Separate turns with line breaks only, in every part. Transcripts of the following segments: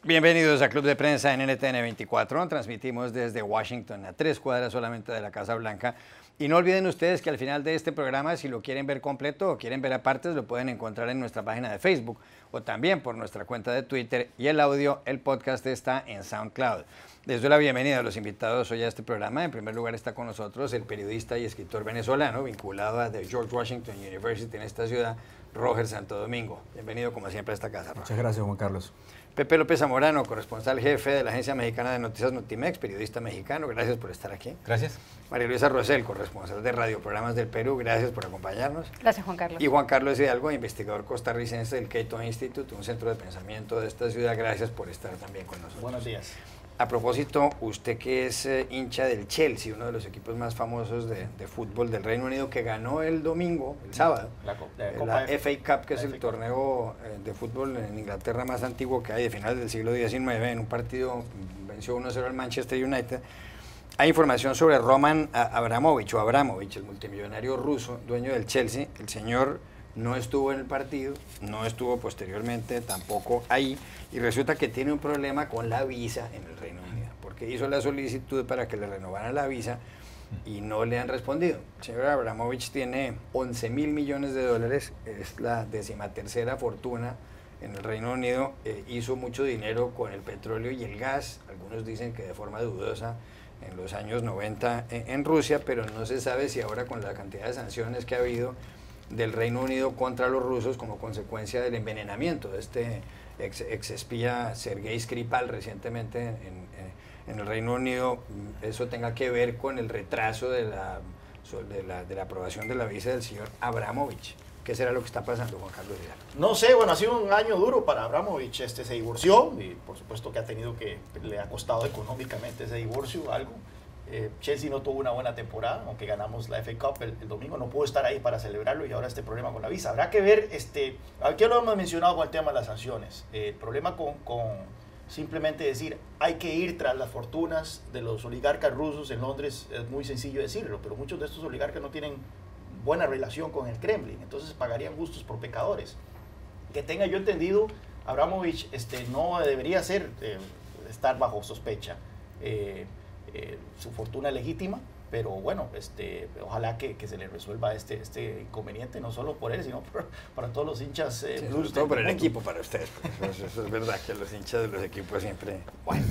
Bienvenidos a Club de Prensa en NTN 24. Transmitimos desde Washington, a 3 cuadras solamente de la Casa Blanca. Y no olviden ustedes que al final de este programa, si lo quieren ver completo o quieren ver a partes, lo pueden encontrar en nuestra página de Facebook o también por nuestra cuenta de Twitter. Y el audio, el podcast está en SoundCloud. Les doy la bienvenida a los invitados hoy a este programa. En primer lugar está con nosotros el periodista y escritor venezolano vinculado a The George Washington University en esta ciudad, Roger Santo Domingo. Bienvenido como siempre a esta casa, Roger.
Muchas gracias, Juan Carlos.
Pepe López Zamorano, corresponsal jefe de la Agencia Mexicana de Noticias Notimex, periodista mexicano, gracias por estar aquí.
Gracias.
María Luisa Rosell, corresponsal de Radio Programas del Perú, gracias por acompañarnos.
Gracias, Juan Carlos.
Y Juan Carlos Hidalgo, investigador costarricense del Cato Institute, un centro de pensamiento de esta ciudad, gracias por estar también con nosotros.
Buenos días.
A propósito, usted que es hincha del Chelsea, uno de los equipos más famosos de fútbol del Reino Unido, que ganó el domingo, el sábado, la FA Cup, que es el torneo de fútbol en Inglaterra más antiguo que hay, de finales del siglo XIX, en un partido venció 1-0 al Manchester United. Hay información sobre Roman Abramovich, el multimillonario ruso, dueño del Chelsea. El señor no estuvo en el partido, no estuvo posteriormente tampoco ahí, y resulta que tiene un problema con la visa en el Reino Unido, porque hizo la solicitud para que le renovaran la visa y no le han respondido. El señor Abramovich tiene 11 mil millones de dólares, es la 13ª fortuna en el Reino Unido, hizo mucho dinero con el petróleo y el gas, algunos dicen que de forma dudosa en los años 90 en Rusia, pero no se sabe si ahora con la cantidad de sanciones que ha habido del Reino Unido contra los rusos como consecuencia del envenenamiento de este ex espía Sergei Skripal recientemente en el Reino Unido, eso tenga que ver con el retraso de la aprobación de la visa del señor Abramovich. ¿Qué será lo que está pasando, Juan Carlos Hidalgo?
No sé, bueno, ha sido un año duro para Abramovich. Se divorció y por supuesto que le ha costado económicamente ese divorcio algo. Chelsea no tuvo una buena temporada, aunque ganamos la FA Cup el domingo, no pudo estar ahí para celebrarlo y ahora este problema con la visa. Habrá que ver, aquí lo hemos mencionado con el tema de las sanciones, el problema con simplemente decir hay que ir tras las fortunas de los oligarcas rusos en Londres, es muy sencillo decirlo, pero muchos de estos oligarcas no tienen buena relación con el Kremlin, entonces pagarían justos por pecadores. Que tenga yo entendido, Abramovich no debería estar bajo sospecha. Su fortuna es legítima, pero bueno, ojalá que se le resuelva este inconveniente, no solo por él, sino para todos los hinchas
blues. Sobre todo por el equipo, para ustedes. Eso es verdad, que los hinchas de los equipos siempre... Bueno,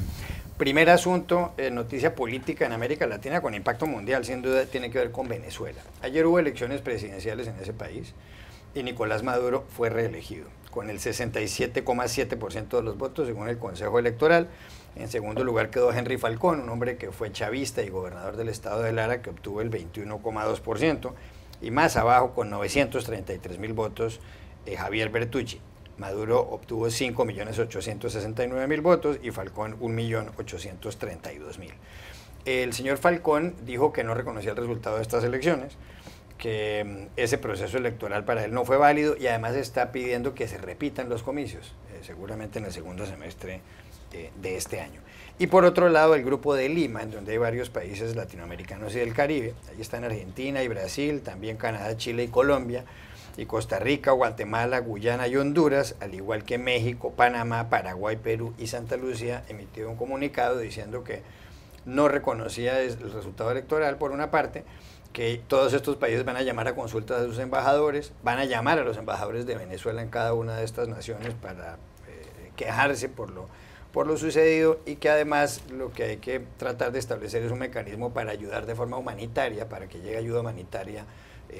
primer asunto, noticia política en América Latina con impacto mundial, sin duda tiene que ver con Venezuela. Ayer hubo elecciones presidenciales en ese país y Nicolás Maduro fue reelegido con el 67,7% de los votos según el Consejo Electoral. En segundo lugar quedó Henry Falcón, un hombre que fue chavista y gobernador del estado de Lara, que obtuvo el 21,2%, y más abajo, con 933 mil votos, Javier Bertucci. Maduro obtuvo 5.869.000 votos y Falcón 1.832.000. El señor Falcón dijo que no reconocía el resultado de estas elecciones, que ese proceso electoral para él no fue válido y además está pidiendo que se repitan los comicios, seguramente en el segundo semestre de este año. Y por otro lado, el Grupo de Lima, en donde hay varios países latinoamericanos y del Caribe, ahí están Argentina y Brasil, también Canadá, Chile y Colombia, y Costa Rica, Guatemala, Guyana y Honduras, al igual que México, Panamá, Paraguay, Perú y Santa Lucía, emitió un comunicado diciendo que no reconocía el resultado electoral por una parte, que todos estos países van a llamar a consultas a sus embajadores, van a llamar a los embajadores de Venezuela en cada una de estas naciones para quejarse por lo sucedido, y que además lo que hay que tratar de establecer es un mecanismo para ayudar de forma humanitaria, para que llegue ayuda humanitaria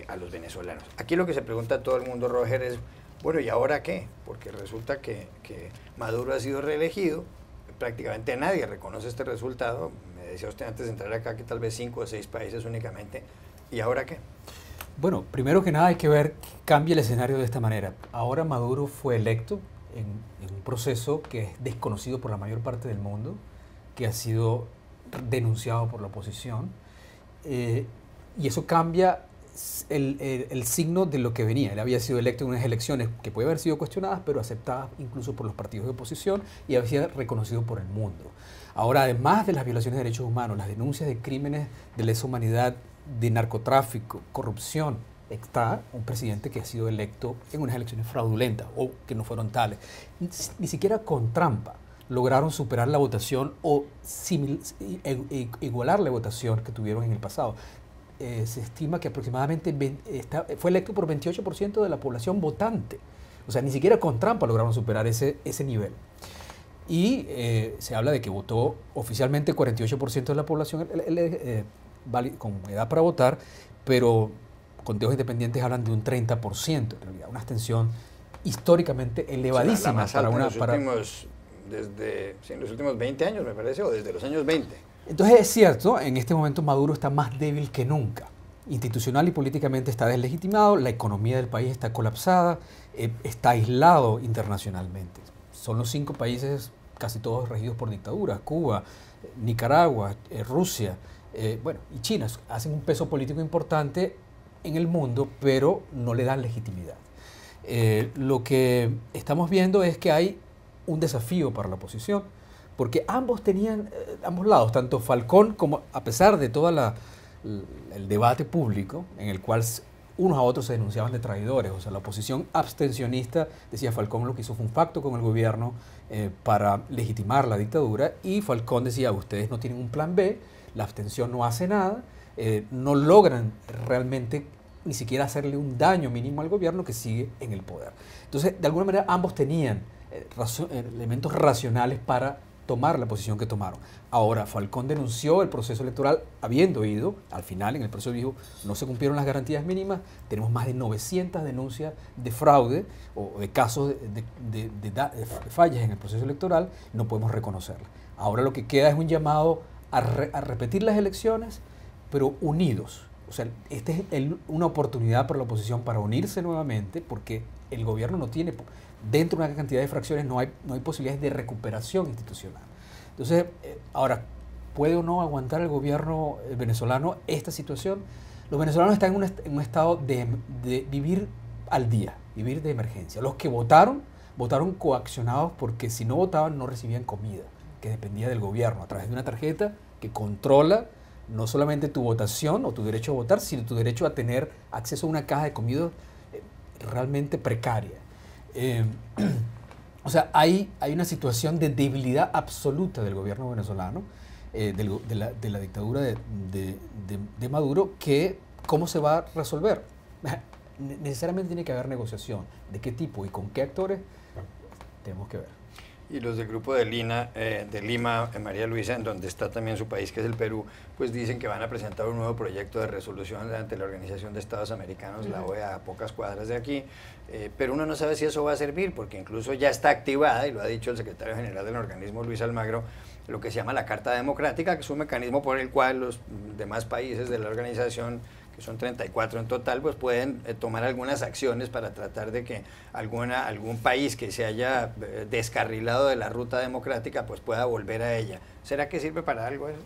a los venezolanos. Aquí lo que se pregunta a todo el mundo, Roger, es, bueno, ¿y ahora qué? Porque resulta que Maduro ha sido reelegido, prácticamente nadie reconoce este resultado. Me decía usted antes de entrar acá que tal vez 5 o 6 países únicamente. ¿Y ahora qué?
Bueno, primero que nada hay que ver que cambia el escenario de esta manera. Ahora Maduro fue electo en un proceso que es desconocido por la mayor parte del mundo, que ha sido denunciado por la oposición, y eso cambia el signo de lo que venía. Él había sido electo en unas elecciones que puede haber sido cuestionadas, pero aceptadas incluso por los partidos de oposición, y había sido reconocido por el mundo. Ahora, además de las violaciones de derechos humanos, las denuncias de crímenes de lesa humanidad, de narcotráfico, corrupción, está un presidente que ha sido electo en unas elecciones fraudulentas o que no fueron tales. Ni siquiera con trampa lograron superar la votación o igualar la votación que tuvieron en el pasado. Se estima que aproximadamente fue electo por 28% de la población votante. O sea, ni siquiera con trampa lograron superar ese nivel. Y se habla de que votó oficialmente 48% de la población con edad para votar, pero conteos independientes hablan de un 30%, en realidad, una abstención históricamente elevadísima.
La más alta en los últimos 20 años, me parece, o desde los años 20.
Entonces es cierto, en este momento Maduro está más débil que nunca. Institucional y políticamente está deslegitimado, la economía del país está colapsada, está aislado internacionalmente. Son los 5 países, casi todos regidos por dictaduras: Cuba, Nicaragua, Rusia, y China. Hacen un peso político importante en el mundo, pero no le dan legitimidad. Lo que estamos viendo es que hay un desafío para la oposición, porque ambos lados, tanto Falcón como, a pesar de todo el debate público en el cual unos a otros se denunciaban de traidores, o sea, la oposición abstencionista, decía Falcón, lo que hizo fue un pacto con el gobierno para legitimar la dictadura, y Falcón decía, ustedes no tienen un plan B, la abstención no hace nada, no logran realmente ni siquiera hacerle un daño mínimo al gobierno que sigue en el poder. Entonces, de alguna manera, ambos tenían elementos racionales para tomar la posición que tomaron. Ahora, Falcón denunció el proceso electoral habiendo ido, al final en el proceso dijo, no se cumplieron las garantías mínimas, tenemos más de 900 denuncias de fraude o de casos de fallas en el proceso electoral, no podemos reconocerlas. Ahora lo que queda es un llamado a repetir las elecciones, pero unidos. O sea, esta es una oportunidad para la oposición para unirse nuevamente, porque el gobierno no tiene, dentro de una cantidad de fracciones no hay posibilidades de recuperación institucional. Entonces, ahora, ¿puede o no aguantar el gobierno venezolano esta situación? Los venezolanos están en un estado de vivir al día, vivir de emergencia. Los que votaron coaccionados porque si no votaban no recibían comida, que dependía del gobierno, a través de una tarjeta que controla no solamente tu votación o tu derecho a votar, sino tu derecho a tener acceso a una caja de comida realmente precaria. O sea, hay una situación de debilidad absoluta del gobierno venezolano, de la dictadura de Maduro, que ¿cómo se va a resolver? Necesariamente tiene que haber negociación. ¿De qué tipo y con qué actores? Tenemos que ver.
Y los del grupo de Lima, María Luisa, en donde está también su país, que es el Perú, pues dicen que van a presentar un nuevo proyecto de resolución ante la Organización de Estados Americanos, la OEA, a pocas cuadras de aquí, pero uno no sabe si eso va a servir, porque incluso ya está activada, y lo ha dicho el secretario general del organismo, Luis Almagro, lo que se llama la Carta Democrática, que es un mecanismo por el cual los demás países de la organización, que son 34 en total, pues pueden tomar algunas acciones para tratar de que algún país que se haya descarrilado de la ruta democrática pues pueda volver a ella. ¿Será que sirve para algo eso?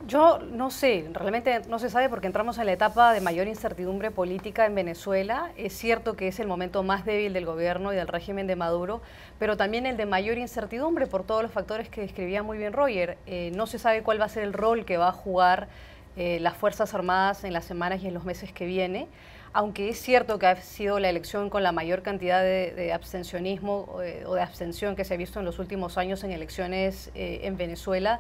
Yo no sé, realmente no se sabe porque entramos en la etapa de mayor incertidumbre política en Venezuela. Es cierto que es el momento más débil del gobierno y del régimen de Maduro, pero también el de mayor incertidumbre por todos los factores que describía muy bien Roger. No se sabe cuál va a ser el rol que va a jugar las Fuerzas Armadas en las semanas y en los meses que viene, aunque es cierto que ha sido la elección con la mayor cantidad de abstencionismo o de abstención que se ha visto en los últimos años en elecciones en Venezuela.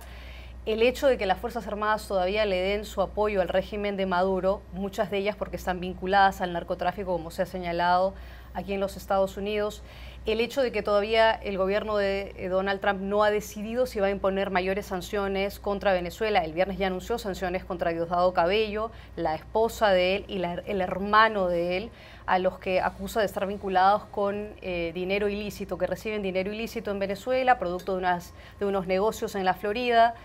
El hecho de que las Fuerzas Armadas todavía le den su apoyo al régimen de Maduro, muchas de ellas porque están vinculadas al narcotráfico, como se ha señalado aquí en los Estados Unidos, el hecho de que todavía el gobierno de Donald Trump no ha decidido si va a imponer mayores sanciones contra Venezuela. El viernes ya anunció sanciones contra Diosdado Cabello, la esposa de él y el hermano de él, a los que acusa de estar vinculados con dinero ilícito, que reciben dinero ilícito en Venezuela, producto de unos negocios en la Florida.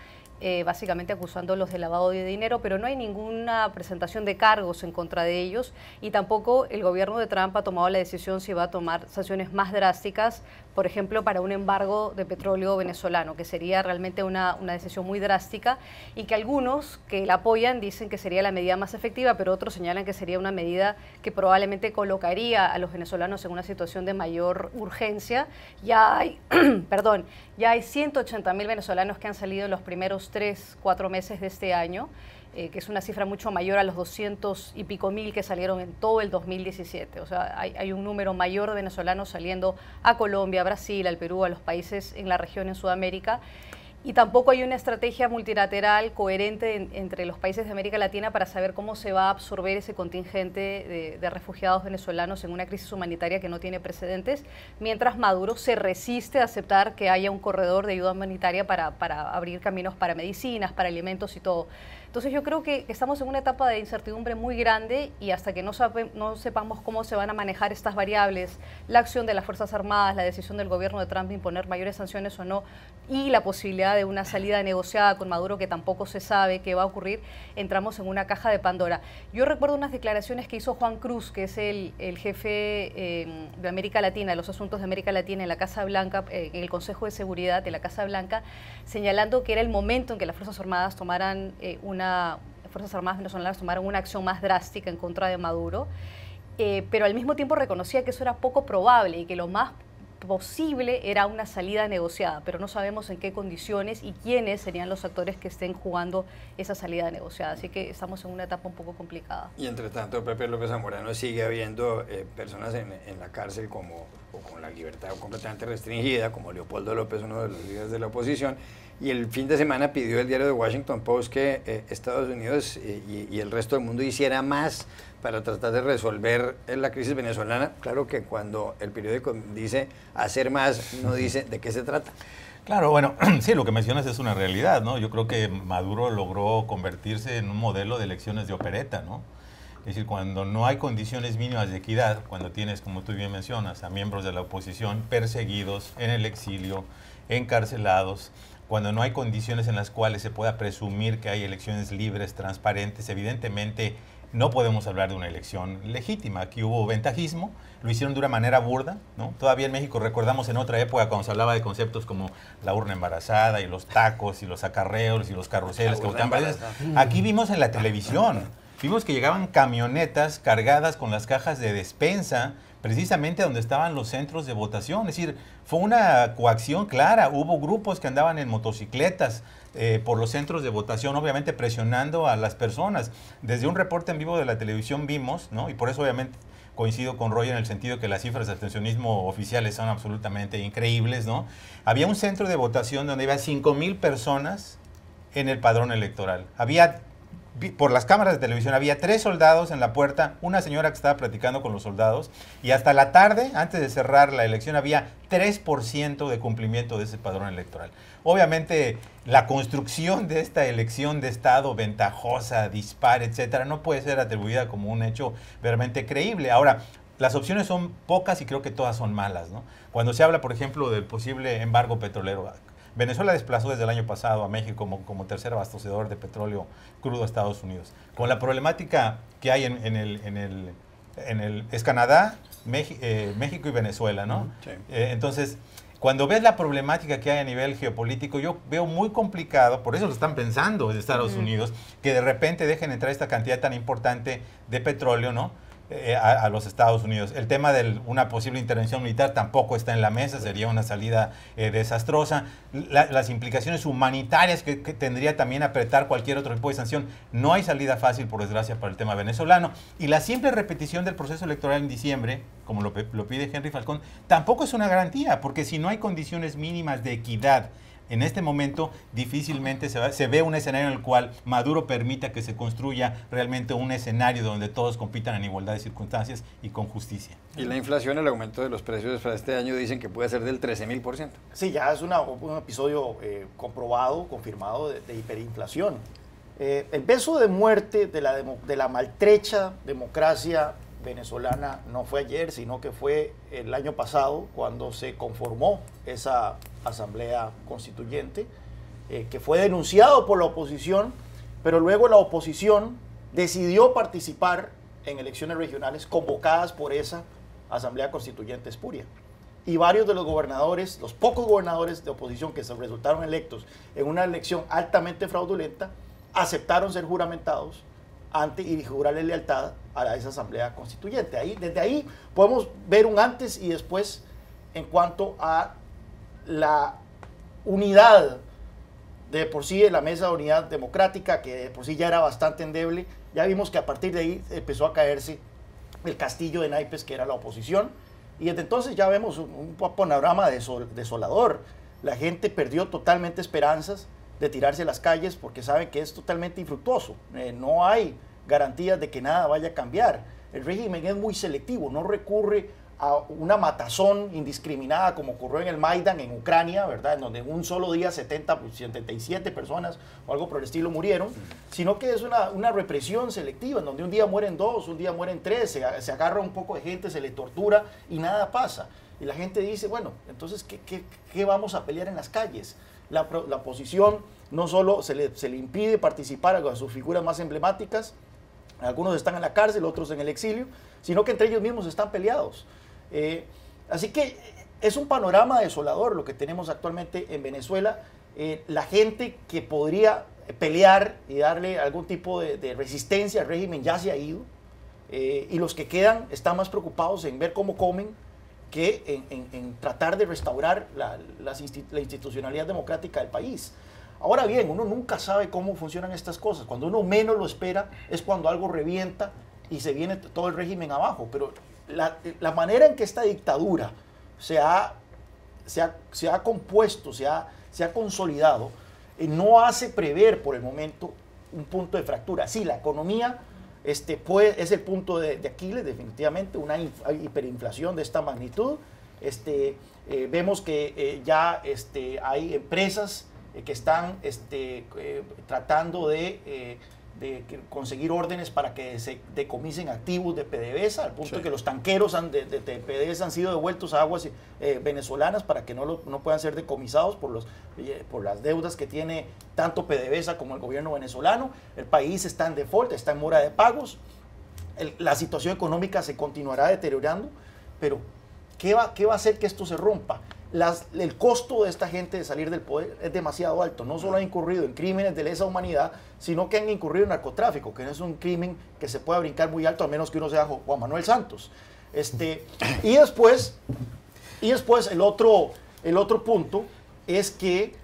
Básicamente acusándolos de lavado de dinero, pero no hay ninguna presentación de cargos en contra de ellos y tampoco el gobierno de Trump ha tomado la decisión si va a tomar sanciones más drásticas, por ejemplo, para un embargo de petróleo venezolano, que sería realmente una decisión muy drástica y que algunos que la apoyan dicen que sería la medida más efectiva, pero otros señalan que sería una medida que probablemente colocaría a los venezolanos en una situación de mayor urgencia. Ya hay, ya hay 180.000 venezolanos que han salido en los primeros 3, 4 meses de este año, que es una cifra mucho mayor a los 200 y pico mil que salieron en todo el 2017. O sea, hay un número mayor de venezolanos saliendo a Colombia, a Brasil, al Perú, a los países en la región en Sudamérica. Y tampoco hay una estrategia multilateral coherente entre los países de América Latina para saber cómo se va a absorber ese contingente de refugiados venezolanos en una crisis humanitaria que no tiene precedentes, mientras Maduro se resiste a aceptar que haya un corredor de ayuda humanitaria para abrir caminos para medicinas, para alimentos y todo. Entonces yo creo que estamos en una etapa de incertidumbre muy grande y hasta que no sepamos cómo se van a manejar estas variables, la acción de las Fuerzas Armadas, la decisión del gobierno de Trump de imponer mayores sanciones o no, y la posibilidad de una salida negociada con Maduro que tampoco se sabe qué va a ocurrir, entramos en una caja de Pandora. Yo recuerdo unas declaraciones que hizo Juan Cruz, que es el jefe de América Latina, de los asuntos de América Latina en la Casa Blanca, en el Consejo de Seguridad de la Casa Blanca, señalando que era el momento en que las Fuerzas Armadas tomaran Fuerzas Armadas venezolanas tomaron una acción más drástica en contra de Maduro, pero al mismo tiempo reconocía que eso era poco probable y que lo más posible era una salida negociada, pero no sabemos en qué condiciones y quiénes serían los actores que estén jugando esa salida negociada. Así que estamos en una etapa un poco complicada.
Y entre tanto, Pepe López Zamorano, sigue habiendo personas en la cárcel con la libertad completamente restringida, como Leopoldo López, uno de los líderes de la oposición, y el fin de semana pidió el diario The Washington Post que Estados Unidos y el resto del mundo hiciera más para tratar de resolver la crisis venezolana. Claro que cuando el periódico dice hacer más, no dice de qué se trata.
Claro, bueno, sí, lo que mencionas es una realidad, ¿no? Yo creo que Maduro logró convertirse en un modelo de elecciones de opereta, ¿no? Es decir, cuando no hay condiciones mínimas de equidad, cuando tienes, como tú bien mencionas, a miembros de la oposición perseguidos, en el exilio, encarcelados, cuando no hay condiciones en las cuales se pueda presumir que hay elecciones libres, transparentes, evidentemente no podemos hablar de una elección legítima. Aquí hubo ventajismo, lo hicieron de una manera burda, ¿no? Todavía en México recordamos en otra época cuando se hablaba de conceptos como la urna embarazada y los tacos y los acarreos y los carruseles. Aquí vimos en la televisión, vimos que llegaban camionetas cargadas con las cajas de despensa precisamente donde estaban los centros de votación. Es decir, fue una coacción clara. Hubo grupos que andaban en motocicletas por los centros de votación, obviamente presionando a las personas. Desde un reporte en vivo de la televisión vimos, ¿no? Y por eso obviamente coincido con Roy en el sentido que las cifras de abstencionismo oficiales son absolutamente increíbles, ¿no? Había un centro de votación donde había 5,000 personas en el padrón electoral. Por las cámaras de televisión, había 3 soldados en la puerta, una señora que estaba platicando con los soldados, y hasta la tarde, antes de cerrar la elección, había 3% de cumplimiento de ese padrón electoral. Obviamente, la construcción de esta elección de Estado ventajosa, dispar, etcétera, no puede ser atribuida como un hecho realmente creíble. Ahora, las opciones son pocas y creo que todas son malas, ¿no? Cuando se habla, por ejemplo, del posible embargo petrolero, Venezuela desplazó desde el año pasado a México como tercer abastecedor de petróleo crudo a Estados Unidos. Con la problemática que hay es Canadá, México y Venezuela, ¿no? Sí. Entonces, cuando ves la problemática que hay a nivel geopolítico, yo veo muy complicado, por eso lo están pensando en Estados Unidos, que de repente dejen entrar esta cantidad tan importante de petróleo, ¿no? A los Estados Unidos. El tema de una posible intervención militar tampoco está en la mesa, sería una salida desastrosa. Las implicaciones humanitarias que tendría también apretar cualquier otro tipo de sanción. No hay salida fácil, por desgracia, para el tema venezolano. Y la simple repetición del proceso electoral en diciembre, como lo pide Henry Falcón, tampoco es una garantía, porque si no hay condiciones mínimas de equidad en este momento, difícilmente se ve un escenario en el cual Maduro permita que se construya realmente un escenario donde todos compitan en igualdad de circunstancias y con justicia.
Y la inflación, el aumento de los precios para este año dicen que puede ser del 13,000%.
Sí, ya es un episodio comprobado, confirmado de hiperinflación. El peso de muerte de la maltrecha democracia venezolana no fue ayer, sino que fue el año pasado cuando se conformó esa asamblea constituyente, que fue denunciado por la oposición, pero luego la oposición decidió participar en elecciones regionales convocadas por esa asamblea constituyente espuria. Y varios de los gobernadores, los pocos gobernadores de oposición que se resultaron electos en una elección altamente fraudulenta, aceptaron ser juramentados y jurarle lealtad a esa asamblea constituyente. Desde ahí podemos ver un antes y después en cuanto a la unidad de por sí la Mesa de Unidad Democrática, que de por sí ya era bastante endeble, ya vimos que a partir de ahí empezó a caerse el castillo de naipes que era la oposición, y desde entonces ya vemos un panorama desolador. La gente perdió totalmente esperanzas de tirarse a las calles porque sabe que es totalmente infructuoso. No hay garantías de que nada vaya a cambiar. El régimen es muy selectivo, no recurre a una matazón indiscriminada como ocurrió en el Maidan en Ucrania, ¿verdad? En donde en un solo día 77 personas o algo por el estilo murieron, sino que es una represión selectiva, en donde un día mueren 2, un día mueren 3, se agarra un poco de gente, se le tortura y nada pasa. Y la gente dice, bueno, entonces, ¿qué vamos a pelear en las calles? La oposición no solo se le impide participar a sus figuras más emblemáticas, algunos están en la cárcel, otros en el exilio, sino que entre ellos mismos están peleados. Así que es un panorama desolador lo que tenemos actualmente en Venezuela. La gente que podría pelear y darle algún tipo de resistencia al régimen ya se ha ido, y los que quedan están más preocupados en ver cómo comen que en tratar de restaurar la institucionalidad democrática del país. Ahora bien, uno nunca sabe cómo funcionan estas cosas. Cuando uno menos lo espera es cuando algo revienta y se viene todo el régimen abajo. Pero la manera en que esta dictadura se ha compuesto, se ha consolidado, no hace prever por el momento un punto de fractura. Sí, la economía es el punto de Aquiles, definitivamente, una hiperinflación de esta magnitud. Vemos que ya hay empresas que están tratando de conseguir órdenes para que se decomisen activos de PDVSA, al punto de que los tanqueros de PDVSA han sido devueltos a aguas venezolanas para que no puedan ser decomisados por las deudas que tiene tanto PDVSA como el gobierno venezolano. El país está en default, está en mora de pagos, la situación económica se continuará deteriorando, pero ¿qué va a hacer que esto se rompa? El costo de esta gente de salir del poder es demasiado alto. No solo han incurrido en crímenes de lesa humanidad, sino que han incurrido en narcotráfico, que no es un crimen que se pueda brincar muy alto, a menos que uno sea Juan Manuel Santos. Y después el otro punto es que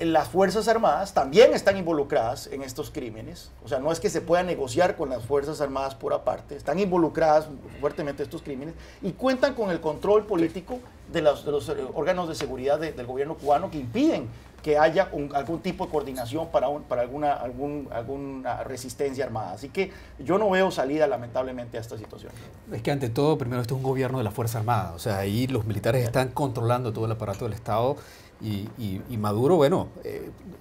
las Fuerzas Armadas también están involucradas en estos crímenes. O sea, no es que se pueda negociar con las Fuerzas Armadas por aparte, están involucradas fuertemente en estos crímenes y cuentan con el control político de los órganos de seguridad del gobierno cubano, que impiden que haya algún tipo de coordinación para alguna resistencia armada. Así que yo no veo salida, lamentablemente, a esta situación.
Es que ante todo, primero, esto es un gobierno de la Fuerza Armada. O sea, ahí los militares están controlando todo el aparato del Estado. Y Maduro, bueno,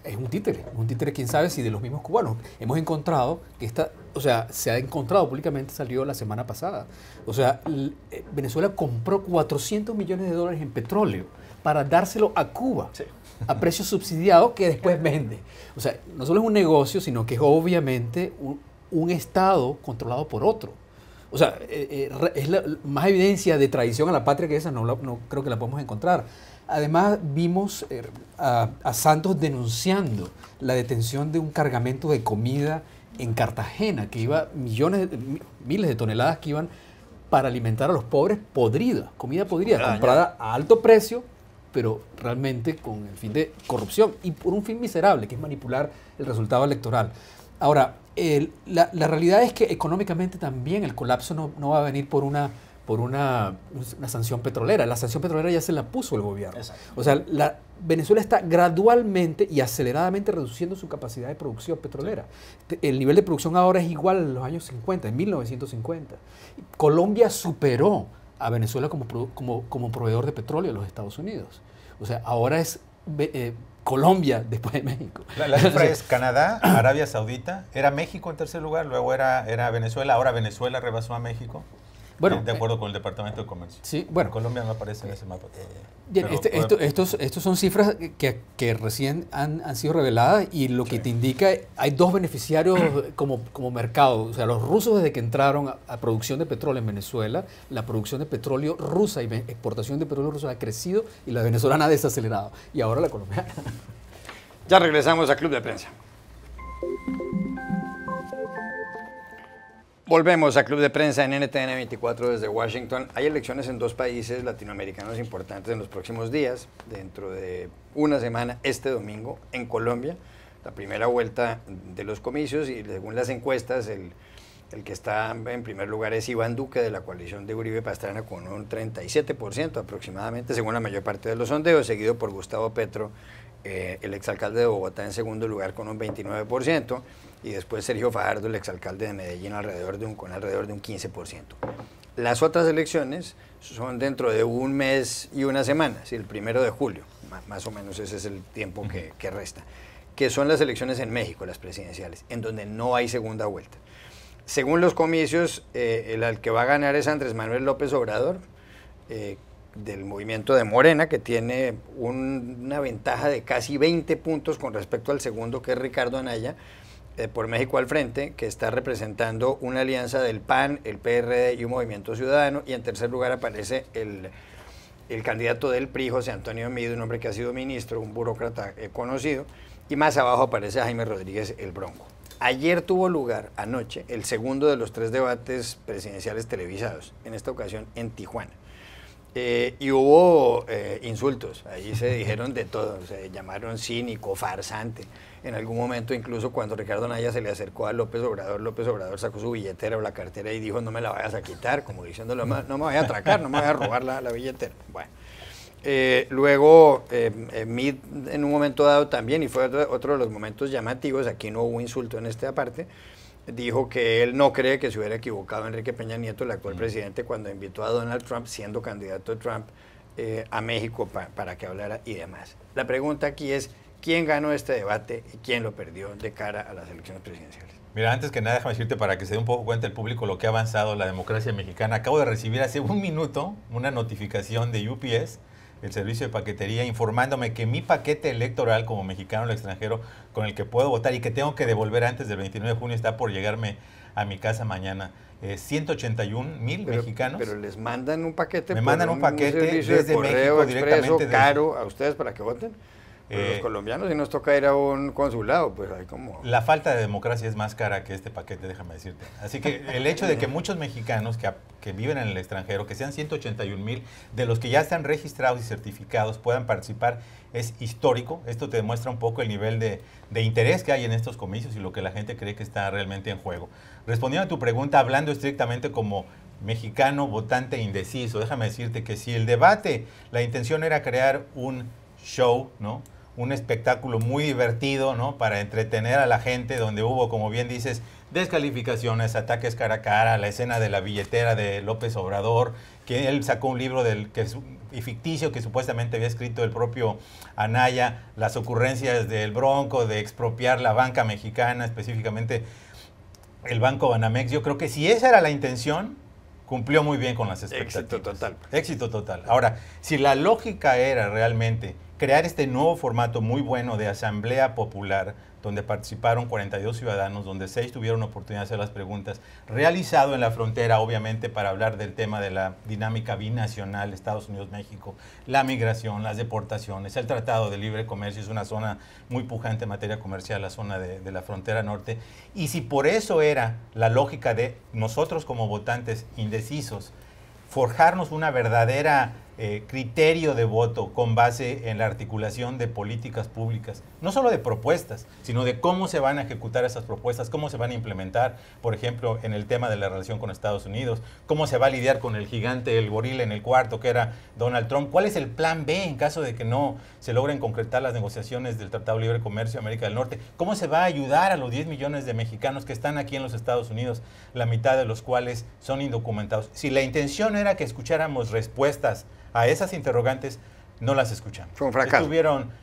es un títere, quién sabe si de los mismos cubanos. Hemos encontrado que se ha encontrado públicamente, salió la semana pasada. O sea, Venezuela compró $400 millones en petróleo para dárselo a Cuba, sí, a precio subsidiado, que después vende. O sea, no solo es un negocio, sino que es obviamente un Estado controlado por otro. O sea, es más evidencia de traición a la patria que esa, no creo que la podemos encontrar. Además, vimos a Santos denunciando la detención de un cargamento de comida en Cartagena, que iba miles de toneladas que iban para alimentar a los pobres, comida podrida, comprada a alto precio, pero realmente con el fin de corrupción y por un fin miserable, que es manipular el resultado electoral. Ahora, la realidad es que económicamente también el colapso no va a venir por una sanción petrolera. La sanción petrolera ya se la puso el gobierno. Exacto. O sea, Venezuela está gradualmente y aceleradamente reduciendo su capacidad de producción petrolera. Sí. El nivel de producción ahora es igual a los años 50, en 1950. Colombia superó a Venezuela como proveedor de petróleo de los Estados Unidos. O sea, ahora es Colombia después de México.
La cifra es Canadá, Arabia Saudita, era México en tercer lugar, luego era Venezuela, ahora Venezuela rebasó a México. Bueno, de acuerdo con el Departamento de Comercio.
Sí, bueno.
Colombia no aparece en ese mapa.
Bien, estos son cifras que recién han sido reveladas y lo que te indica, hay dos beneficiarios como mercado. O sea, los rusos desde que entraron a producción de petróleo en Venezuela, la producción de petróleo rusa y exportación de petróleo ruso ha crecido y la venezolana ha desacelerado. Y ahora la colombiana.
Ya regresamos a Club de Prensa. Volvemos a Club de Prensa en NTN 24 desde Washington. Hay elecciones en 2 países latinoamericanos importantes en los próximos días. Dentro de una semana, este domingo, en Colombia, la primera vuelta de los comicios, y según las encuestas, el que está en primer lugar es Iván Duque, de la coalición de Uribe Pastrana, con un 37% aproximadamente, según la mayor parte de los sondeos, seguido por Gustavo Petro, el exalcalde de Bogotá, en segundo lugar con un 29%, y después Sergio Fajardo, el exalcalde de Medellín, con alrededor de un 15%. Las otras elecciones son dentro de un mes y una semana, el 1 de julio, más o menos ese es el tiempo que resta, que son las elecciones en México, las presidenciales, en donde no hay segunda vuelta. Según los comicios, el que va a ganar es Andrés Manuel López Obrador, del movimiento de Morena, que tiene una ventaja de casi 20 puntos con respecto al segundo, que es Ricardo Anaya, por México al Frente, que está representando una alianza del PAN, el PRD y un Movimiento Ciudadano, y en tercer lugar aparece el candidato del PRI, José Antonio Meade, un hombre que ha sido ministro, un burócrata conocido, y más abajo aparece Jaime Rodríguez, el Bronco. Ayer tuvo lugar, anoche, el segundo de los 3 debates presidenciales televisados, en esta ocasión en Tijuana. Y hubo insultos, ahí se dijeron de todo, se llamaron cínico, farsante. En algún momento, incluso cuando Ricardo Anaya se le acercó a López Obrador sacó su billetera o la cartera y dijo: no me la vayas a quitar, como diciéndole: no me vayas a atracar, no me vayas a robar la billetera. Bueno. Luego, Meade en un momento dado también, y fue otro de los momentos llamativos, aquí no hubo insulto en esta parte, dijo que él no cree que se hubiera equivocado Enrique Peña Nieto, el actual presidente, cuando invitó a Donald Trump, siendo candidato Trump, a México para que hablara y demás. La pregunta aquí es: ¿quién ganó este debate y quién lo perdió de cara a las elecciones presidenciales?
Mira, antes que nada, déjame decirte, para que se dé un poco cuenta el público lo que ha avanzado la democracia mexicana. Acabo de recibir hace un minuto una notificación de UPS, el servicio de paquetería, informándome que mi paquete electoral como mexicano en el extranjero, con el que puedo votar y que tengo que devolver antes del 29 de junio, está por llegarme a mi casa mañana. 181,000 mexicanos.
Pero les mandan un paquete.
Me mandan un paquete desde México directamente.
Caro a ustedes para que voten. Los colombianos, si nos toca ir a un consulado, pues hay como...
La falta de democracia es más cara que este paquete, déjame decirte. Así que el hecho de que muchos mexicanos que viven en el extranjero, que sean 181,000, de los que ya están registrados y certificados, puedan participar, es histórico. Esto te demuestra un poco el nivel de interés que hay en estos comicios y lo que la gente cree que está realmente en juego. Respondiendo a tu pregunta, hablando estrictamente como mexicano votante indeciso, déjame decirte que si el debate, la intención era crear un show, ¿no?, un espectáculo muy divertido, ¿no?, para entretener a la gente, donde hubo, como bien dices, descalificaciones, ataques cara a cara, la escena de la billetera de López Obrador, que él sacó un libro y ficticio que supuestamente había escrito el propio Anaya, las ocurrencias del Bronco de expropiar la banca mexicana, específicamente el Banco Banamex. Yo creo que si esa era la intención, cumplió muy bien con las expectativas.
Éxito total.
Éxito total. Ahora, si la lógica era realmente crear este nuevo formato muy bueno de asamblea popular, donde participaron 42 ciudadanos, donde 6 tuvieron oportunidad de hacer las preguntas, realizado en la frontera, obviamente, para hablar del tema de la dinámica binacional Estados Unidos-México, la migración, las deportaciones, el Tratado de Libre Comercio, es una zona muy pujante en materia comercial, la zona de la frontera norte, y si por eso era la lógica de nosotros como votantes indecisos, forjarnos una verdadera criterio de voto con base en la articulación de políticas públicas, no solo de propuestas, sino de cómo se van a ejecutar esas propuestas, cómo se van a implementar, por ejemplo, en el tema de la relación con Estados Unidos, cómo se va a lidiar con el gigante, el gorila en el cuarto, que era Donald Trump, cuál es el plan B en caso de que no se logren concretar las negociaciones del Tratado de Libre Comercio de América del Norte, cómo se va a ayudar a los 10 millones de mexicanos que están aquí en los Estados Unidos, la mitad de los cuales son indocumentados. Si la intención era que escucháramos respuestas a esas interrogantes, no las escuchamos.
Fue un fracaso.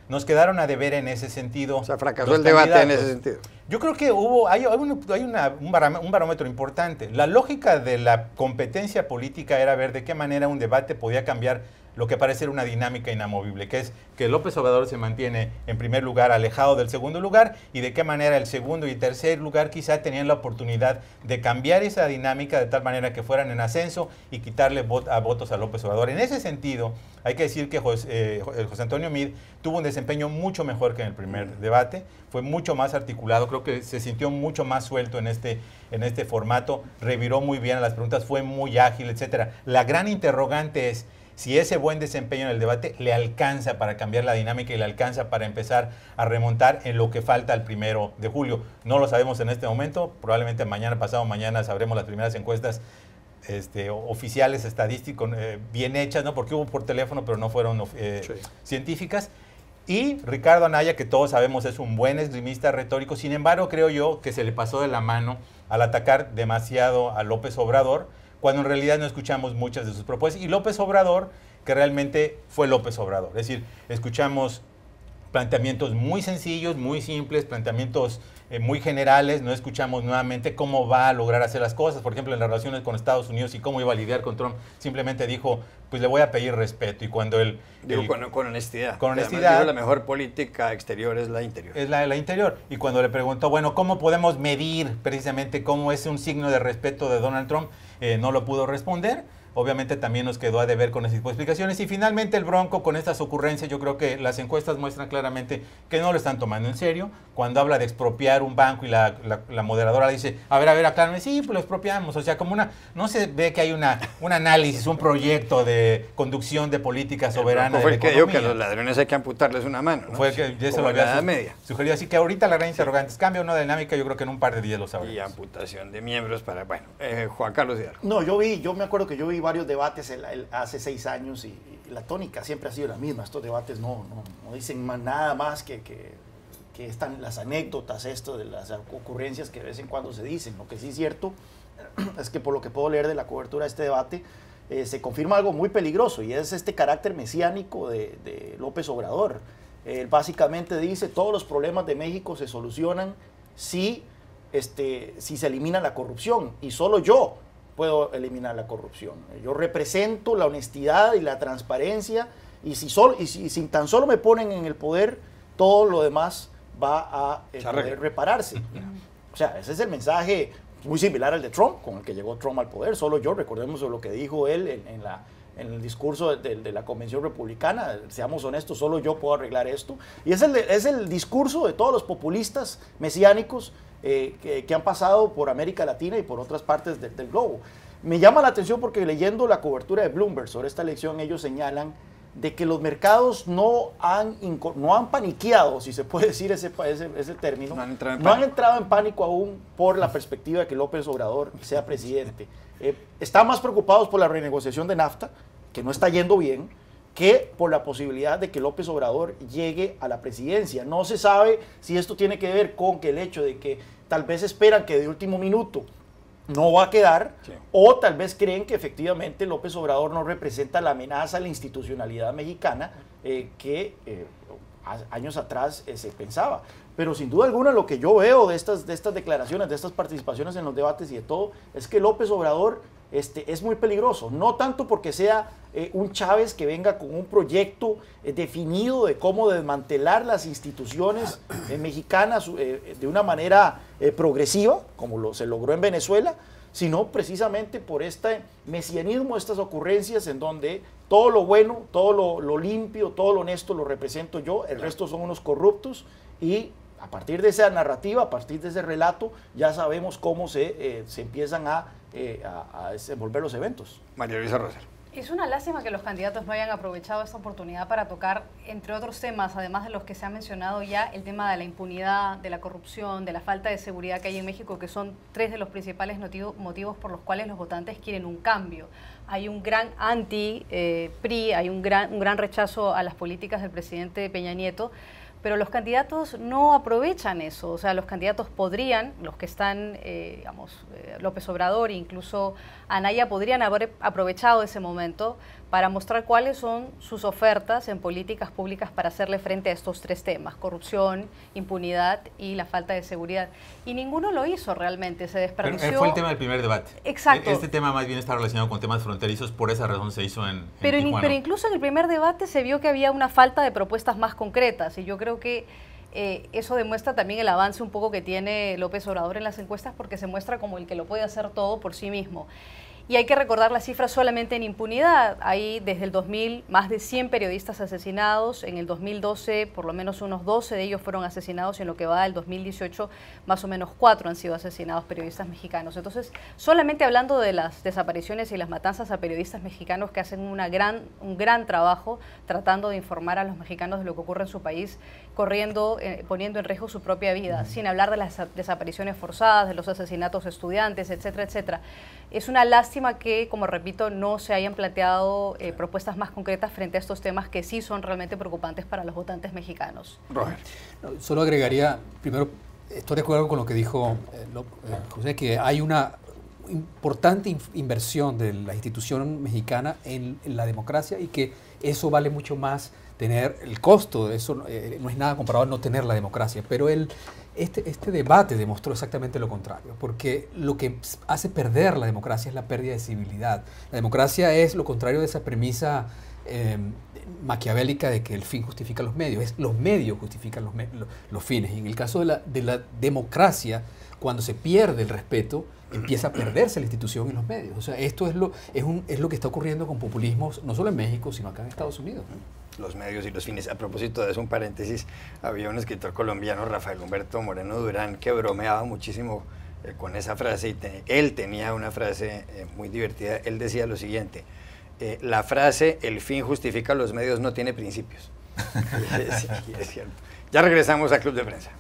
Nos quedaron a deber en ese sentido.
O sea, fracasó el debate en ese sentido.
Yo creo que hay un barómetro importante. La lógica de la competencia política era ver de qué manera un debate podía cambiar lo que parece ser una dinámica inamovible, que es que López Obrador se mantiene en primer lugar alejado del segundo lugar y de qué manera el segundo y tercer lugar quizá tenían la oportunidad de cambiar esa dinámica de tal manera que fueran en ascenso y quitarle votos a López Obrador. En ese sentido, hay que decir que José Antonio Meade tuvo un desempeño mucho mejor que en el primer debate, fue mucho más articulado, creo que se sintió mucho más suelto en este formato, reviró muy bien a las preguntas, fue muy ágil, etcétera. La gran interrogante es si ese buen desempeño en el debate le alcanza para cambiar la dinámica y le alcanza para empezar a remontar en lo que falta al 1 de julio. No lo sabemos en este momento, probablemente mañana, pasado mañana, sabremos las primeras encuestas oficiales, estadísticos, bien hechas, ¿no? Porque hubo por teléfono, pero no fueron científicas. Y Ricardo Anaya, que todos sabemos es un buen esgrimista retórico, sin embargo creo yo que se le pasó de la mano al atacar demasiado a López Obrador, cuando en realidad no escuchamos muchas de sus propuestas. Y López Obrador, que realmente fue López Obrador. Es decir, escuchamos planteamientos muy sencillos, muy simples, planteamientos muy generales, no escuchamos nuevamente cómo va a lograr hacer las cosas, por ejemplo, en las relaciones con Estados Unidos y cómo iba a lidiar con Trump, simplemente dijo, pues le voy a pedir respeto, y cuando
con honestidad.
Con honestidad.
Digo, la mejor política exterior es la interior.
Es la interior, y cuando le preguntó, bueno, ¿cómo podemos medir precisamente cómo es un signo de respeto de Donald Trump? No lo pudo responder. Obviamente también nos quedó a deber con ese tipo de explicaciones. Y finalmente el Bronco, con estas ocurrencias, yo creo que las encuestas muestran claramente que no lo están tomando en serio. Cuando habla de expropiar un banco y la moderadora dice, a ver, aclárame, sí, pues lo expropiamos. O sea, como no se ve que hay un análisis, un proyecto de conducción de política soberana.
Fue el que dijo que a los ladrones hay que amputarles una mano, ¿no?
Fue que ya se lo había sugerido. Así que ahorita la gran interrogante es, ¿cambia o no de dinámica? Yo creo que en un par de días lo sabremos.
Y amputación de miembros para, bueno, Juan Carlos Hidalgo.
No, yo me acuerdo que yo vi varios debates hace 6 años y la tónica siempre ha sido la misma. Estos debates no dicen nada más que están las anécdotas, de las ocurrencias que de vez en cuando se dicen. Lo que sí es cierto es que por lo que puedo leer de la cobertura de este debate, se confirma algo muy peligroso, y es este carácter mesiánico de López Obrador. Él básicamente dice, todos los problemas de México se solucionan si se elimina la corrupción, y solo yo puedo eliminar la corrupción. Yo represento la honestidad y la transparencia, y si tan solo me ponen en el poder, todo lo demás va a poder repararse. O sea, ese es el mensaje muy similar al de Trump, con el que llegó Trump al poder. Solo yo, recordemos lo que dijo él en el discurso de la Convención Republicana, seamos honestos, solo yo puedo arreglar esto. Y es el discurso de todos los populistas mesiánicos que han pasado por América Latina y por otras partes del globo. Me llama la atención porque leyendo la cobertura de Bloomberg sobre esta elección, ellos señalan de que los mercados no han paniqueado, si se puede decir ese término, no han entrado en pánico aún por la perspectiva de que López Obrador sea presidente. Están más preocupados por la renegociación de NAFTA, que no está yendo bien, que por la posibilidad de que López Obrador llegue a la presidencia. No se sabe si esto tiene que ver con que el hecho de que tal vez esperan que de último minuto no va a quedar, sí, o tal vez creen que efectivamente López Obrador no representa la amenaza a la institucionalidad mexicana que años atrás se pensaba. Pero sin duda alguna lo que yo veo de estas declaraciones, de estas participaciones en los debates y de todo, es que López Obrador es muy peligroso, no tanto porque sea un Chávez que venga con un proyecto definido de cómo desmantelar las instituciones mexicanas de una manera progresiva, como se logró en Venezuela, sino precisamente por este mesianismo, estas ocurrencias en donde todo lo bueno, todo lo limpio, todo lo honesto lo represento yo, el resto son unos corruptos, y a partir de esa narrativa, a partir de ese relato, ya sabemos cómo se empiezan a desenvolver los eventos.
María Luisa Rosel.
Es una lástima que los candidatos no hayan aprovechado esta oportunidad para tocar, entre otros temas, además de los que se han mencionado ya, el tema de la impunidad, de la corrupción, de la falta de seguridad que hay en México, que son 3 de los principales motivos por los cuales los votantes quieren un cambio. Hay un gran anti-PRI, hay un gran rechazo a las políticas del presidente Peña Nieto, pero los candidatos no aprovechan eso. O sea, los candidatos podrían, los que están, López Obrador e incluso Anaya, podrían haber aprovechado ese momento para mostrar cuáles son sus ofertas en políticas públicas para hacerle frente a estos tres temas: corrupción, impunidad y la falta de seguridad. Y ninguno lo hizo realmente, se desperdició.
Pero fue el tema del primer debate.
Exacto.
Este tema más bien está relacionado con temas fronterizos, por esa razón se hizo en Tijuana.
Pero incluso en el primer debate se vio que había una falta de propuestas más concretas, y yo creo que eso demuestra también el avance un poco que tiene López Obrador en las encuestas, porque se muestra como el que lo puede hacer todo por sí mismo. Y hay que recordar las cifras solamente en impunidad. Hay desde el 2000 más de 100 periodistas asesinados. En el 2012 por lo menos unos 12 de ellos fueron asesinados, y en lo que va del 2018 más o menos 4 han sido asesinados periodistas mexicanos. Entonces, solamente hablando de las desapariciones y las matanzas a periodistas mexicanos que hacen un gran trabajo tratando de informar a los mexicanos de lo que ocurre en su país, poniendo en riesgo su propia vida, sin hablar de las desapariciones forzadas, de los asesinatos de estudiantes, etcétera, etcétera. Es una lástima que, como repito, no se hayan planteado propuestas más concretas frente a estos temas que sí son realmente preocupantes para los votantes mexicanos.
Roger.
Solo agregaría, primero, estoy de acuerdo con lo que dijo José, que hay una importante inversión de la institución mexicana en la democracia, y que eso vale mucho más tener el costo de eso, no es nada comparado a no tener la democracia, pero este debate demostró exactamente lo contrario, porque lo que hace perder la democracia es la pérdida de civilidad. La democracia es lo contrario de esa premisa maquiavélica de que el fin justifica los medios, los medios justifican los fines. Y en el caso de la democracia, cuando se pierde el respeto, empieza a perderse la institución y los medios. O sea, esto es lo que está ocurriendo con populismos, no solo en México, sino acá en Estados Unidos.
Los medios y los fines. A propósito de eso, un paréntesis, había un escritor colombiano, Rafael Humberto Moreno Durán, que bromeaba muchísimo con esa frase, y él tenía una frase muy divertida. Él decía lo siguiente: la frase "el fin justifica los medios" no tiene principios. Y es cierto. Ya regresamos a Club de Prensa.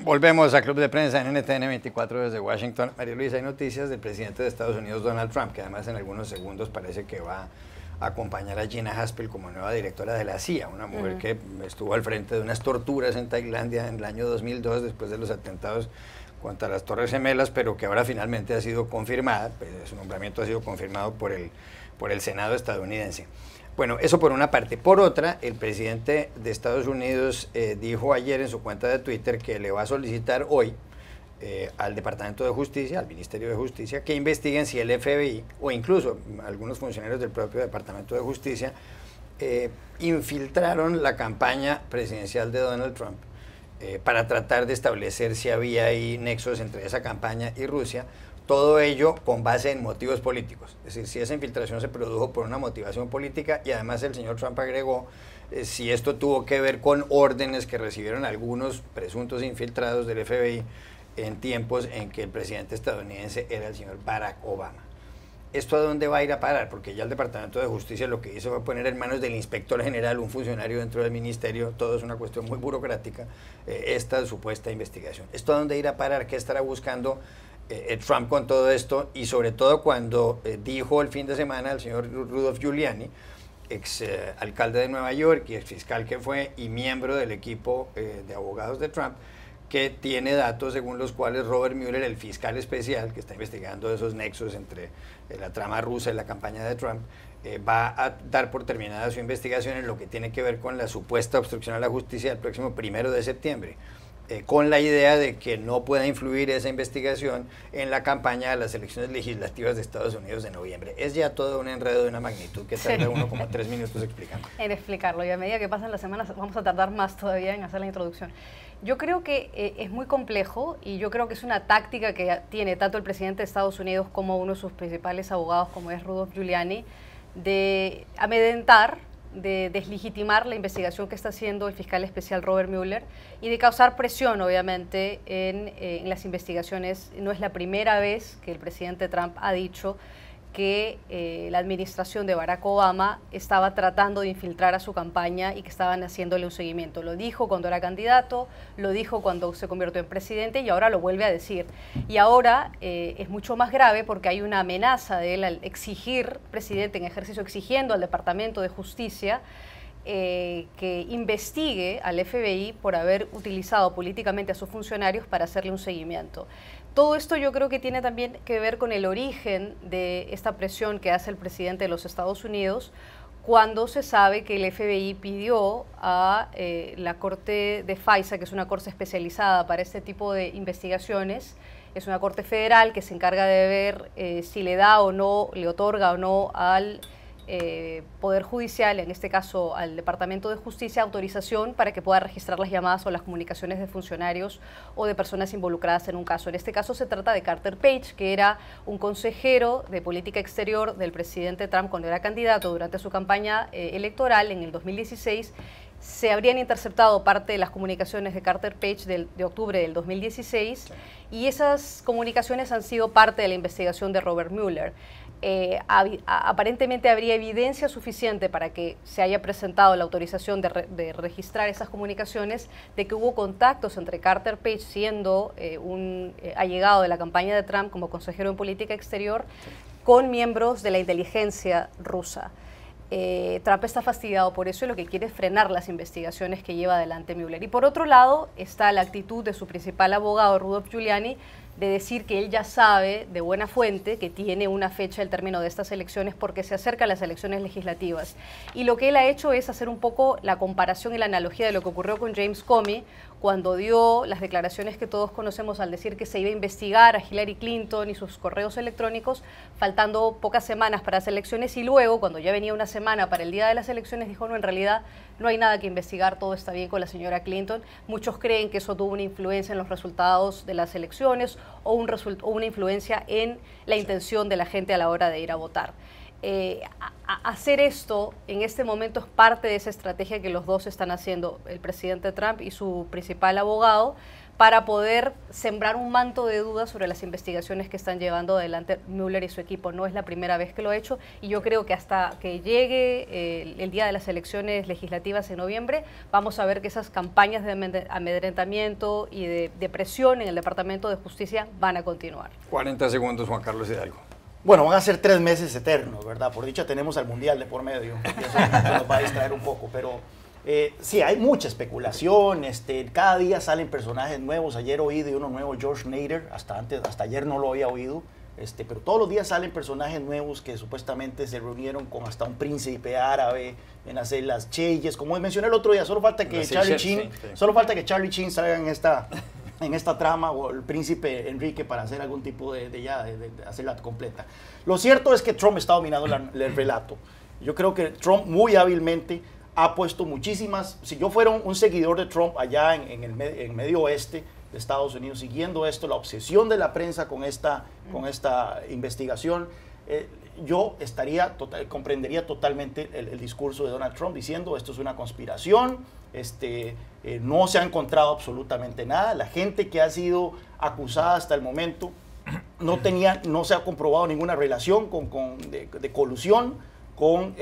Volvemos a Club de Prensa en NTN 24 desde Washington. María Luisa, hay noticias del presidente de Estados Unidos, Donald Trump, que además en algunos segundos parece que va a acompañar a Gina Haspel como nueva directora de la CIA, una mujer que estuvo al frente de unas torturas en Tailandia en el año 2002 después de los atentados contra las Torres Gemelas, pero que ahora finalmente ha sido confirmada, pues su nombramiento ha sido confirmado por el Senado estadounidense. Bueno, eso por una parte. Por otra, el presidente de Estados Unidos dijo ayer en su cuenta de Twitter que le va a solicitar hoy al Departamento de Justicia, al Ministerio de Justicia, que investiguen si el FBI o incluso algunos funcionarios del propio Departamento de Justicia infiltraron la campaña presidencial de Donald Trump para tratar de establecer si había ahí nexos entre esa campaña y Rusia. Todo ello con base en motivos políticos. Es decir, si esa infiltración se produjo por una motivación política, y además el señor Trump agregó si esto tuvo que ver con órdenes que recibieron algunos presuntos infiltrados del FBI en tiempos en que el presidente estadounidense era el señor Barack Obama. ¿Esto a dónde va a ir a parar? Porque ya el Departamento de Justicia lo que hizo fue poner en manos del inspector general, un funcionario dentro del ministerio, todo es una cuestión muy burocrática, esta supuesta investigación. ¿Esto a dónde irá a parar? ¿Qué estará buscando Trump con todo esto? Y sobre todo cuando dijo el fin de semana el señor Rudolph Giuliani, ex alcalde de Nueva York y ex fiscal que fue y miembro del equipo de abogados de Trump, que tiene datos según los cuales Robert Mueller, el fiscal especial que está investigando esos nexos entre la trama rusa y la campaña de Trump, va a dar por terminada su investigación en lo que tiene que ver con la supuesta obstrucción a la justicia el próximo 1 de septiembre. Con la idea de que no pueda influir esa investigación en la campaña de las elecciones legislativas de Estados Unidos de noviembre. Es ya todo un enredo de una magnitud que tarda uno como 3 minutos explicando.
En explicarlo, y a medida que pasan las semanas vamos a tardar más todavía en hacer la introducción. Yo creo que es muy complejo, y yo creo que es una táctica que tiene tanto el presidente de Estados Unidos como uno de sus principales abogados, como es Rudolph Giuliani, de amedrentar, de deslegitimar la investigación que está haciendo el fiscal especial Robert Mueller y de causar presión, obviamente, en las investigaciones. No es la primera vez que el presidente Trump ha dicho que la administración de Barack Obama estaba tratando de infiltrar a su campaña y que estaban haciéndole un seguimiento. Lo dijo cuando era candidato, lo dijo cuando se convirtió en presidente y ahora lo vuelve a decir. Y ahora es mucho más grave porque hay una amenaza de él al exigir, presidente en ejercicio, exigiendo al Departamento de Justicia que investigue al FBI por haber utilizado políticamente a sus funcionarios para hacerle un seguimiento. Todo esto yo creo que tiene también que ver con el origen de esta presión que hace el presidente de los Estados Unidos cuando se sabe que el FBI pidió a la Corte de FISA, que es una corte especializada para este tipo de investigaciones, es una corte federal que se encarga de ver si le da o no, le otorga o no al Poder Judicial, en este caso al Departamento de Justicia, autorización para que pueda registrar las llamadas o las comunicaciones de funcionarios o de personas involucradas en un caso. En este caso se trata de Carter Page, que era un consejero de política exterior del presidente Trump cuando era candidato durante su campaña electoral en el 2016. Se habrían interceptado parte de las comunicaciones de Carter Page de octubre del 2016 y esas comunicaciones han sido parte de la investigación de Robert Mueller. Aparentemente habría evidencia suficiente para que se haya presentado la autorización de registrar esas comunicaciones, de que hubo contactos entre Carter Page, siendo un allegado de la campaña de Trump como consejero en política exterior, con miembros de la inteligencia rusa. Trump está fastidiado por eso y lo que quiere es frenar las investigaciones que lleva adelante Mueller. Y por otro lado está la actitud de su principal abogado, Rudolph Giuliani, de decir que él ya sabe de buena fuente que tiene una fecha el término de estas elecciones porque se acercan las elecciones legislativas. Y lo que él ha hecho es hacer un poco la comparación y la analogía de lo que ocurrió con James Comey cuando dio las declaraciones que todos conocemos al decir que se iba a investigar a Hillary Clinton y sus correos electrónicos, faltando pocas semanas para las elecciones, y luego, cuando ya venía una semana para el día de las elecciones, dijo, no, en realidad no hay nada que investigar, todo está bien con la señora Clinton. Muchos creen que eso tuvo una influencia en los resultados de las elecciones o una influencia en la intención de la gente a la hora de ir a votar. Hacer esto en este momento es parte de esa estrategia que los dos están haciendo, el presidente Trump y su principal abogado, para poder sembrar un manto de dudas sobre las investigaciones que están llevando adelante Mueller y su equipo. No es la primera vez que lo ha hecho y yo creo que hasta que llegue el día de las elecciones legislativas en noviembre, vamos a ver que esas campañas de amedrentamiento y de presión en el Departamento de Justicia van a continuar.
40 segundos, Juan Carlos Hidalgo.
Bueno, van a ser 3 meses eternos, ¿verdad? Por dicha tenemos al Mundial de por medio, y eso nos va a distraer un poco, pero sí, hay mucha especulación, cada día salen personajes nuevos. Ayer oí de uno nuevo, George Nader, hasta ayer no lo había oído, pero todos los días salen personajes nuevos que supuestamente se reunieron con hasta un príncipe árabe en hacer las Cheyes, como mencioné el otro día, solo falta que Charlie Sheen salga en esta trama, o el príncipe Enrique, para hacer algún tipo de hacerla completa. Lo cierto es que Trump está dominando el relato. Yo creo que Trump muy hábilmente ha puesto muchísimas... Si yo fuera un seguidor de Trump allá en el medio oeste de Estados Unidos, siguiendo esto, la obsesión de la prensa con esta investigación, yo comprendería totalmente el discurso de Donald Trump diciendo esto es una conspiración, no se ha encontrado absolutamente nada. La gente que ha sido acusada hasta el momento no se ha comprobado ninguna relación de colusión con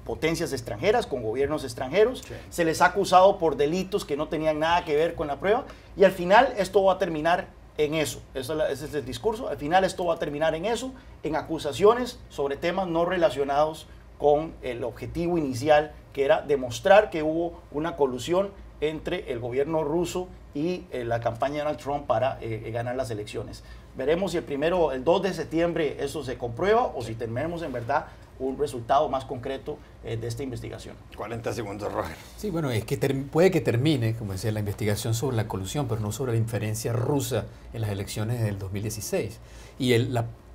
potencias extranjeras, con gobiernos extranjeros. Sí. Se les ha acusado por delitos que no tenían nada que ver con la prueba, y al final esto va a terminar en eso. Ese es el discurso. Al final esto va a terminar en eso, en acusaciones sobre temas no relacionados con el objetivo inicial, que era demostrar que hubo una colusión entre el gobierno ruso y la campaña de Donald Trump para ganar las elecciones. Veremos si el 2 de septiembre eso se comprueba, o si tenemos en verdad un resultado más concreto de esta investigación. 40 segundos, Roger.
Sí, bueno, es que puede que termine, como decía, la investigación sobre la colusión, pero no sobre la injerencia rusa en las elecciones del 2016. Y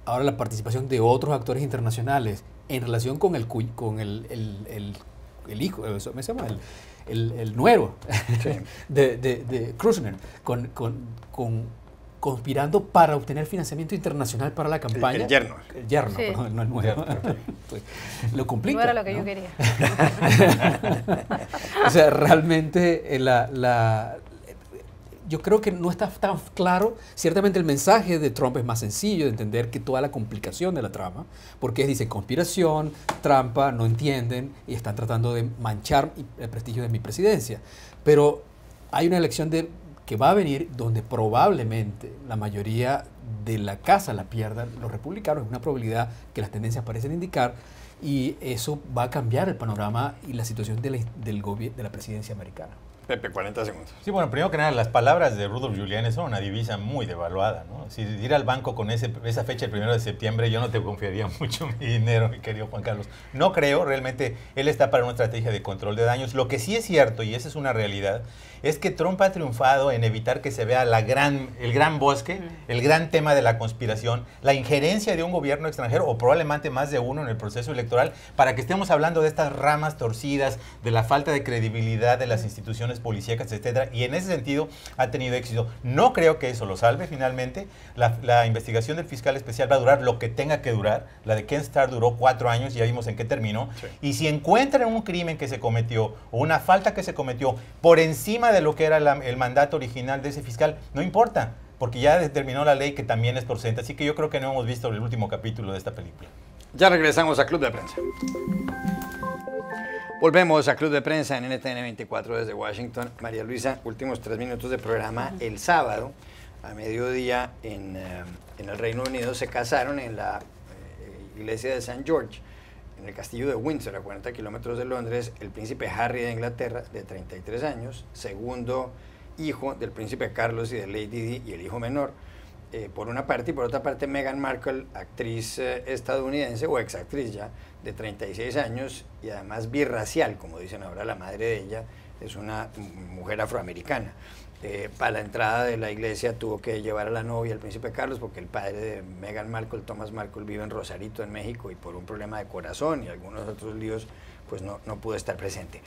ahora la participación de otros actores internacionales en relación con el hijo, eso me llama el nuero, sí, de Kushner, conspirando para obtener financiamiento internacional para la campaña.
El yerno.
El yerno, sí, perdón, no el nuevo. Pues, lo complica.
No era lo que yo quería.
O sea, realmente yo creo que no está tan claro. Ciertamente el mensaje de Trump es más sencillo de entender que toda la complicación de la trama, porque dice conspiración, trampa, no entienden y están tratando de manchar el prestigio de mi presidencia. Pero hay una elección que va a venir donde probablemente la mayoría de la casa la pierdan los republicanos. Es una probabilidad que las tendencias parecen indicar, y eso va a cambiar el panorama y la situación de la presidencia americana.
Pepe, 40 segundos.
Sí, bueno, primero que nada, las palabras de Rudolf Giuliani son una divisa muy devaluada, ¿no? Si ir al banco con esa fecha, el 1 de septiembre, yo no te confiaría mucho mi dinero, mi querido Juan Carlos. No creo, realmente, él está para una estrategia de control de daños. Lo que sí es cierto, y esa es una realidad, es que Trump ha triunfado en evitar que se vea el gran bosque, el gran tema de la conspiración, la injerencia de un gobierno extranjero, o probablemente más de uno en el proceso electoral, para que estemos hablando de estas ramas torcidas, de la falta de credibilidad de las instituciones policíacas, etcétera, y en ese sentido ha tenido éxito. No creo que eso lo salve finalmente. La investigación del fiscal especial va a durar lo que tenga que durar. La de Ken Starr duró 4 años, ya vimos en qué terminó. Sí. Y si encuentran un crimen que se cometió o una falta que se cometió por encima de lo que era el mandato original de ese fiscal, no importa, porque ya determinó la ley que también es porcentaje. Así que yo creo que no hemos visto el último capítulo de esta película.
Ya regresamos a Club de Prensa. Volvemos a Club de Prensa en NTN 24 desde Washington. María Luisa, últimos 3 minutos de programa. El sábado, a mediodía, en el Reino Unido, se casaron en la iglesia de St. George, en el castillo de Windsor, a 40 kilómetros de Londres, el príncipe Harry de Inglaterra, de 33 años, segundo hijo del príncipe Carlos y de Lady Di, y el hijo menor, por una parte, y por otra parte Meghan Markle, actriz estadounidense, o exactriz ya, de 36 años, y además birracial, como dicen ahora la madre de ella, es una mujer afroamericana. Para la entrada de la iglesia tuvo que llevar a la novia el príncipe Carlos, porque el padre de Meghan Markle, Thomas Markle, vive en Rosarito, en México, y por un problema de corazón y algunos otros líos, pues no pudo estar presente.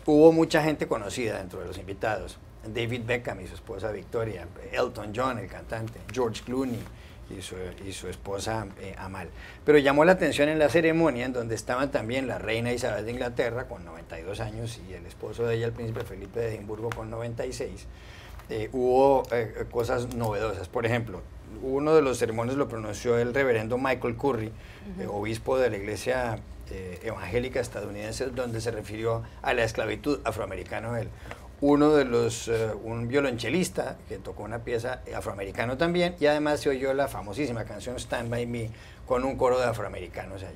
Hubo mucha gente conocida dentro de los invitados: David Beckham y su esposa Victoria, Elton John, el cantante, George Clooney y su esposa Amal. Pero llamó la atención en la ceremonia, en donde estaban también la reina Isabel de Inglaterra, con 92 años, y el esposo de ella, el príncipe Felipe de Edimburgo, con 96. Hubo cosas novedosas. Por ejemplo, uno de los sermones lo pronunció el reverendo Michael Curry, obispo de la iglesia evangélica estadounidense, donde se refirió a la esclavitud afroamericana. Uno de los, un violonchelista que tocó una pieza afroamericano también, y además se oyó la famosísima canción Stand By Me con un coro de afroamericanos allí.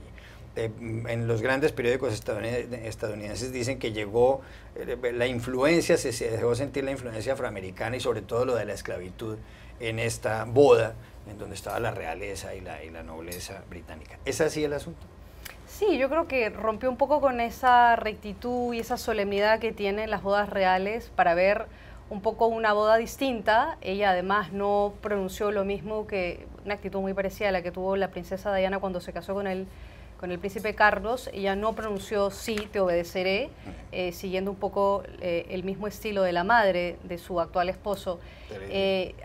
En los grandes periódicos estadounidenses dicen que llegó la influencia, se dejó sentir la influencia afroamericana, y sobre todo lo de la esclavitud en esta boda en donde estaba la realeza y la nobleza británica. ¿Es así el asunto?
Sí, yo creo que rompió un poco con esa rectitud y esa solemnidad que tienen las bodas reales para ver un poco una boda distinta. Ella además no pronunció lo mismo, que una actitud muy parecida a la que tuvo la princesa Diana cuando se casó con el príncipe Carlos. Ella no pronunció sí, te obedeceré, siguiendo un poco el mismo estilo de la madre de su actual esposo.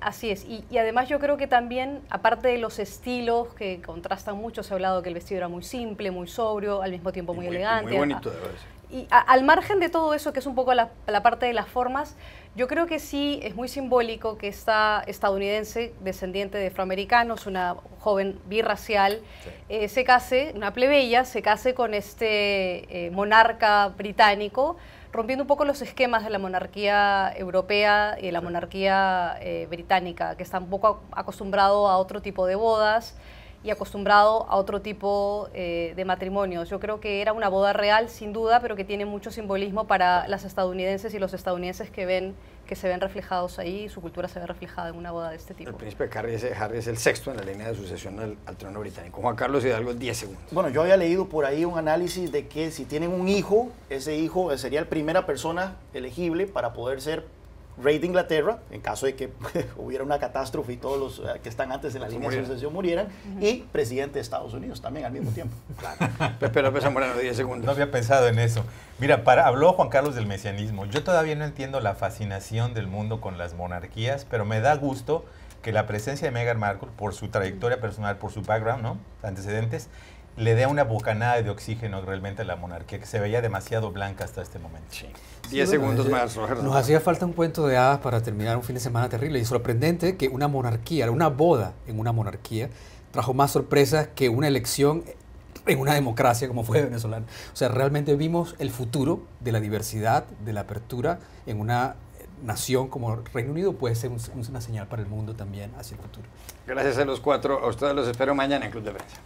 Así es. Y además yo creo que también, aparte de los estilos que contrastan mucho, se ha hablado que el vestido era muy simple, muy sobrio, al mismo tiempo muy elegante.
Muy bonito de verse.
Y al margen de todo eso, que es un poco la parte de las formas, yo creo que sí es muy simbólico que esta estadounidense, descendiente de afroamericanos, una joven birracial, sí, se case, una plebeya, se case con este monarca británico, rompiendo un poco los esquemas de la monarquía europea y de la monarquía británica, que está un poco acostumbrado a otro tipo de bodas y acostumbrado a otro tipo de matrimonios. Yo creo que era una boda real, sin duda, pero que tiene mucho simbolismo para las estadounidenses y los estadounidenses que se ven reflejados ahí, y su cultura se ve reflejada en una boda de este tipo.
El príncipe Harry es el sexto en la línea de sucesión al trono británico. Juan Carlos Hidalgo, 10 segundos.
Bueno, yo había leído por ahí un análisis de que si tienen un hijo, ese hijo sería la primera persona elegible para poder ser rey de Inglaterra, en caso de que hubiera una catástrofe y todos los que están antes en la línea de sucesión murieran, y presidente de Estados Unidos también al mismo tiempo.
Claro. Pepe López Zamorano, 10 segundos.
No había pensado en eso. Mira, habló Juan Carlos del mesianismo. Yo todavía no entiendo la fascinación del mundo con las monarquías, pero me da gusto que la presencia de Meghan Markle, por su trayectoria personal, por su background, ¿no?, antecedentes, le dé una bocanada de oxígeno realmente a la monarquía, que se veía demasiado blanca hasta este momento.
Sí. 10 segundos más, Roger.
Nos hacía falta un cuento de hadas para terminar un fin de semana terrible, y sorprendente que una monarquía, una boda en una monarquía, trajo más sorpresas que una elección en una democracia como fue venezolana. O sea, realmente vimos el futuro de la diversidad, de la apertura en una nación como Reino Unido. Puede ser una señal para el mundo también hacia el futuro.
Gracias a los 4. A ustedes los espero mañana en Club de Prensa.